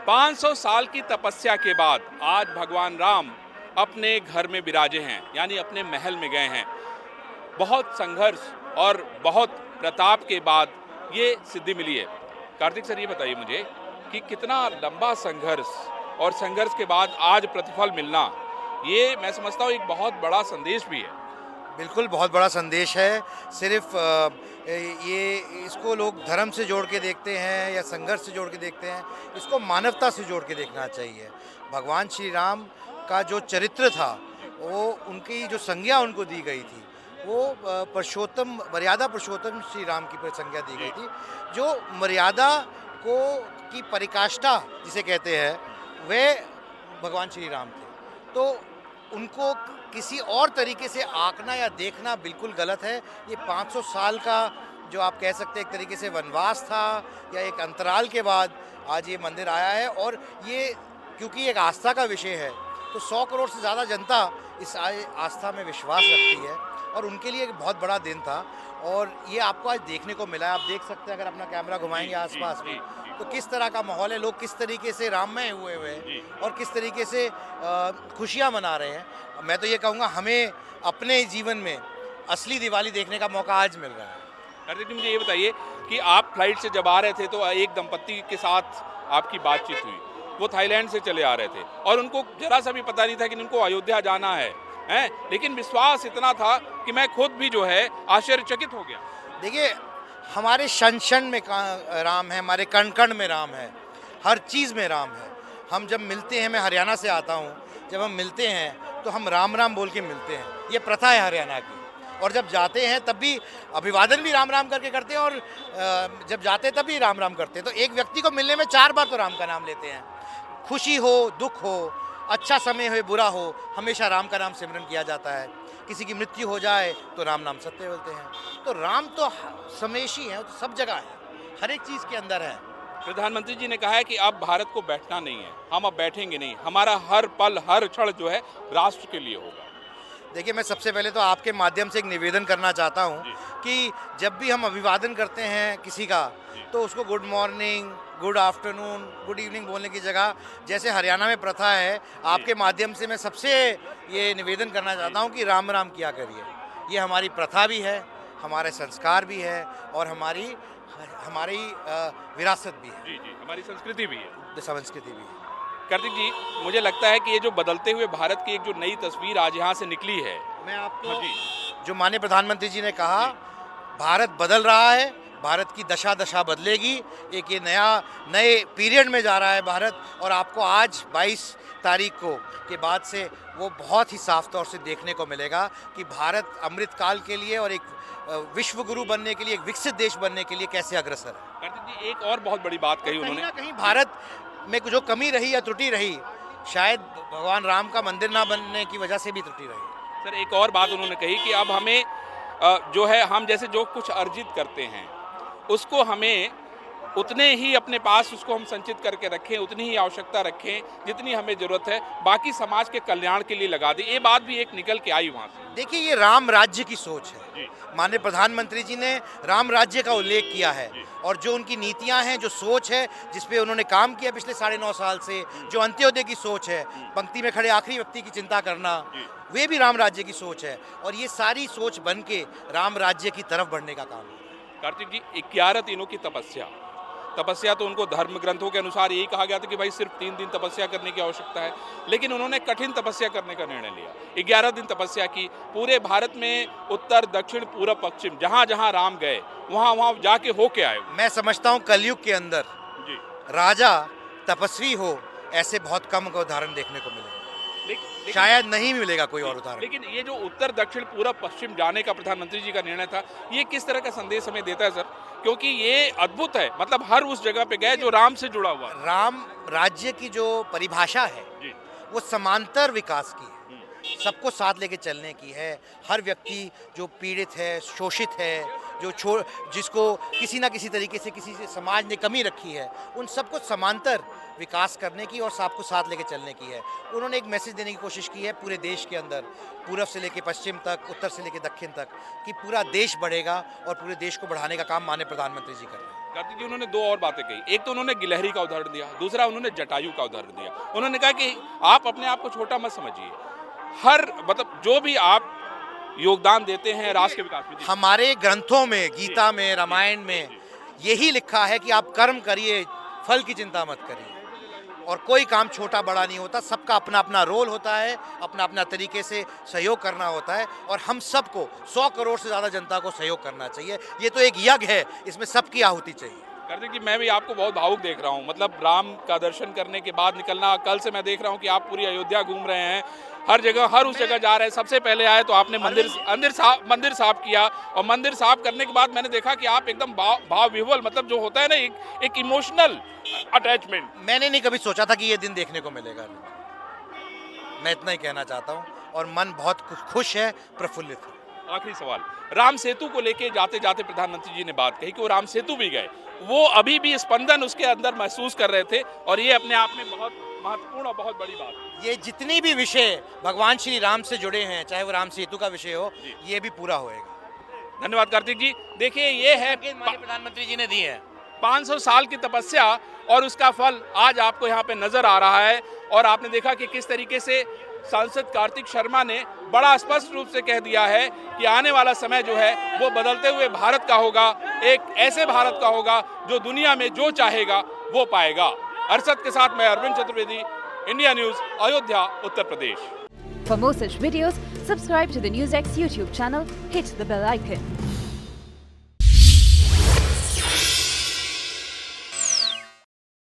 500 साल की तपस्या के बाद आज भगवान राम अपने घर में विराजे हैं, यानी अपने महल में गए हैं। बहुत संघर्ष और बहुत प्रताप के बाद ये सिद्धि मिली है। कार्तिक सर, ये बताइए मुझे कि कितना लंबा संघर्ष और संघर्ष के बाद आज प्रतिफल मिलना, ये मैं समझता हूँ एक बहुत बड़ा संदेश भी है। बिल्कुल, बहुत बड़ा संदेश है। सिर्फ ये इसको लोग धर्म से जोड़ के देखते हैं या संघर्ष से जोड़ के देखते हैं, इसको मानवता से जोड़ के देखना चाहिए। भगवान श्री राम का जो चरित्र था, वो उनकी जो संज्ञा उनको दी गई थी, वो पुरुषोत्तम, मर्यादा पुरुषोत्तम श्री राम की संज्ञा दी गई थी। जो मर्यादा को की परिकाष्ठा जिसे कहते हैं, वे भगवान श्री राम थे। तो उनको किसी और तरीके से आंकना या देखना बिल्कुल गलत है। ये 500 साल का जो आप कह सकते हैं एक तरीके से वनवास था या एक अंतराल के बाद आज ये मंदिर आया है। और ये क्योंकि एक आस्था का विषय है, तो 100 करोड़ से ज़्यादा जनता इस आस्था में विश्वास रखती है और उनके लिए एक बहुत बड़ा दिन था। और ये आपको आज देखने को मिला है। आप देख सकते हैं, अगर अपना कैमरा घुमाएंगे आसपास में, तो किस तरह का माहौल है, लोग किस तरीके से राममय हुए हैं और किस तरीके से खुशियाँ मना रहे हैं। मैं तो ये कहूँगा, हमें अपने जीवन में असली दिवाली देखने का मौका आज मिल रहा है। कार्तिक जी, मुझे ये बताइए कि आप फ्लाइट से जब आ रहे थे तो एक दंपत्ति के साथ आपकी बातचीत हुई। वो थाईलैंड से चले आ रहे थे और उनको जरा सा भी पता नहीं था कि उनको अयोध्या जाना है, लेकिन विश्वास इतना था कि मैं खुद भी जो है आश्चर्यचकित हो गया। देखिए, हमारे क्षण क्षण में राम है, हमारे कण कण में राम है, हर चीज़ में राम है। हम जब मिलते हैं, मैं हरियाणा से आता हूँ, जब हम मिलते हैं तो हम राम राम बोल के मिलते हैं। ये प्रथा है हरियाणा की। और जब जाते हैं तब भी अभिवादन भी राम राम करके करते हैं, और जब जाते हैं तब भी राम राम करते हैं। तो एक व्यक्ति को मिलने में 4 बार तो राम का नाम लेते हैं। खुशी हो, दुख हो, अच्छा समय हो, बुरा हो, हमेशा राम का नाम सिमरन किया जाता है। किसी की मृत्यु हो जाए तो राम नाम सत्य बोलते हैं। तो राम तो समेशी है, तो सब जगह है, हर एक चीज़ के अंदर है। प्रधानमंत्री जी ने कहा है कि अब भारत को बैठना नहीं है, हम अब बैठेंगे नहीं, हमारा हर पल हर क्षण जो है राष्ट्र के लिए होगा। देखिए, मैं सबसे पहले तो आपके माध्यम से एक निवेदन करना चाहता हूँ कि जब भी हम अभिवादन करते हैं किसी का, तो उसको good morning, good afternoon, good evening बोलने की जगह, जैसे हरियाणा में प्रथा है, आपके माध्यम से मैं सबसे ये निवेदन करना चाहता हूँ कि राम राम किया करिए। ये हमारी प्रथा भी है, हमारे संस्कार भी है और हमारी विरासत भी है। जी, हमारी संस्कृति भी है। संस्कृति भी है। कार्तिक जी, मुझे लगता है कि ये जो बदलते हुए भारत की एक जो नई तस्वीर आज यहाँ से निकली है, मैं आपको जो माननीय प्रधानमंत्री जी ने कहा, भारत बदल रहा है, भारत की दशा दशा बदलेगी। एक ये नए पीरियड में जा रहा है भारत। और आपको आज 22 तारीख को के बाद से वो बहुत ही साफ तौर से देखने को मिलेगा कि भारत अमृत काल के लिए और एक विश्व गुरु बनने के लिए, एक विकसित देश बनने के लिए कैसे अग्रसर है। कार्तिक जी, एक और बहुत बड़ी बात कही उन्होंने, कहीं भारत में जो कमी रही या त्रुटि रही, शायद भगवान राम का मंदिर ना बनने की वजह से भी त्रुटि रही। सर, एक और बात उन्होंने कही कि अब हमें जो है, हम जैसे जो कुछ अर्जित करते हैं उसको हमें उतने ही अपने पास उसको हम संचित करके रखें, उतनी ही आवश्यकता रखें जितनी हमें जरूरत है, बाकी समाज के कल्याण के लिए लगा दें। ये बात भी एक निकल के आई वहाँ से। देखिए, ये राम राज्य की सोच है। माननीय प्रधानमंत्री जी ने राम राज्य का उल्लेख किया है और जो उनकी नीतियां हैं, जो सोच है, जिस पे उन्होंने काम किया पिछले 9.5 साल से, जो अंत्योदय की सोच है, पंक्ति में खड़े आखिरी व्यक्ति की चिंता करना, वे भी राम राज्य की सोच है। और ये सारी सोच बन के राम राज्य की तरफ बढ़ने का काम है। कार्तिक जी, 11 दिनों की तपस्या तो उनको धर्म ग्रंथों के अनुसार यही कहा गया था कि भाई सिर्फ 3 दिन तपस्या करने की आवश्यकता है, लेकिन उन्होंने कठिन तपस्या करने का निर्णय लिया। 11 दिन तपस्या की। पूरे भारत में उत्तर, दक्षिण, पूर्व, पश्चिम, जहाँ जहाँ राम गए वहाँ जाके होके आए। मैं समझता हूँ कलयुग के अंदर राजा तपस्वी हो, ऐसे बहुत कम का उदाहरण देखने को मिलेगा। शायद नहीं मिलेगा कोई और उदाहरण। लेकिन ये जो उत्तर, दक्षिण, पूर्व, पश्चिम जाने का प्रधानमंत्री जी का निर्णय था, ये किस तरह का संदेश हमें देता है सर? क्योंकि ये अद्भुत है, मतलब हर उस जगह पे गए जो राम से जुड़ा हुआ। राम राज्य की जो परिभाषा है वो समांतर विकास की है, सबको साथ लेके चलने की है। हर व्यक्ति जो पीड़ित है, शोषित है, जिसको किसी ना किसी तरीके से किसी से समाज ने कमी रखी है, उन सबको समांतर विकास करने की और सबको साथ लेके चलने की है। उन्होंने एक मैसेज देने की कोशिश की है पूरे देश के अंदर, पूरब से लेके पश्चिम तक, उत्तर से लेके दक्षिण तक, कि पूरा देश बढ़ेगा और पूरे देश को बढ़ाने का काम माननीय प्रधानमंत्री जी कर रहे हैं। कार्तिक जी, उन्होंने दो और बातें कही। एक तो उन्होंने गिलहरी का उदाहरण दिया, दूसरा उन्होंने जटायु का उदाहरण दिया। उन्होंने कहा कि आप अपने आप को छोटा मत समझिए, हर मतलब जो भी आप योगदान देते हैं राष्ट्र के विकास में। हमारे ग्रंथों में, गीता में, रामायण में यही लिखा है कि आप कर्म करिए, फल की चिंता मत करिए। और कोई काम छोटा बड़ा नहीं होता, सबका अपना अपना रोल होता है, अपना अपना तरीके से सहयोग करना होता है, और हम सबको 100 करोड़ से ज़्यादा जनता को सहयोग करना चाहिए। ये तो एक यज्ञ है, इसमें सबकी आहुति चाहिए। कार्तिक जी, मैं भी आपको बहुत भावुक देख रहा हूँ। मतलब राम का दर्शन करने के बाद निकलना, कल से मैं देख रहा हूँ कि आप पूरी अयोध्या घूम रहे हैं, हर जगह, हर उस जगह जा रहे हैं। सबसे पहले आए तो आपने मंदिर साफ किया, और मंदिर साफ करने के बाद मैंने देखा कि आप एकदम भाव विह्वल, मतलब जो होता है ना एक इमोशनल अटैचमेंट। मैंने नहीं कभी सोचा था कि ये दिन देखने को मिलेगा। मैं इतना ही कहना चाहता हूँ, और मन बहुत खुश है, प्रफुल्लित है। आखिरी सवाल, राम सेतु को लेके जाते जाते प्रधानमंत्री जी ने बात कही कि वो राम सेतु भी गए, वो अभी भी स्पंदन उसके अंदर महसूस कर रहे थे, और ये अपने आप में बहुत महत्वपूर्ण और बहुत बड़ी बात है। ये जितनी भी विषय भगवान श्री राम से जुड़े हैं, चाहे वो राम सेतु का विषय हो, ये भी पूरा होएगा। धन्यवाद कार्तिक जी। देखिए, ये है प्रधानमंत्री जी ने दी है 500 साल की तपस्या, और उसका फल आज आपको यहाँ पे नजर आ रहा है। और आपने देखा कि किस तरीके से सांसद कार्तिक शर्मा ने बड़ा स्पष्ट रूप से कह दिया है कि आने वाला समय जो है वो बदलते हुए भारत का होगा, एक ऐसे भारत का होगा जो दुनिया में जो चाहेगा वो पाएगा। अरशद के साथ मैं Arvind Chaturvedi, India News, Ayodhya, Uttar Pradesh. For more such videos, subscribe to the NewsX YouTube channel, hit the bell icon.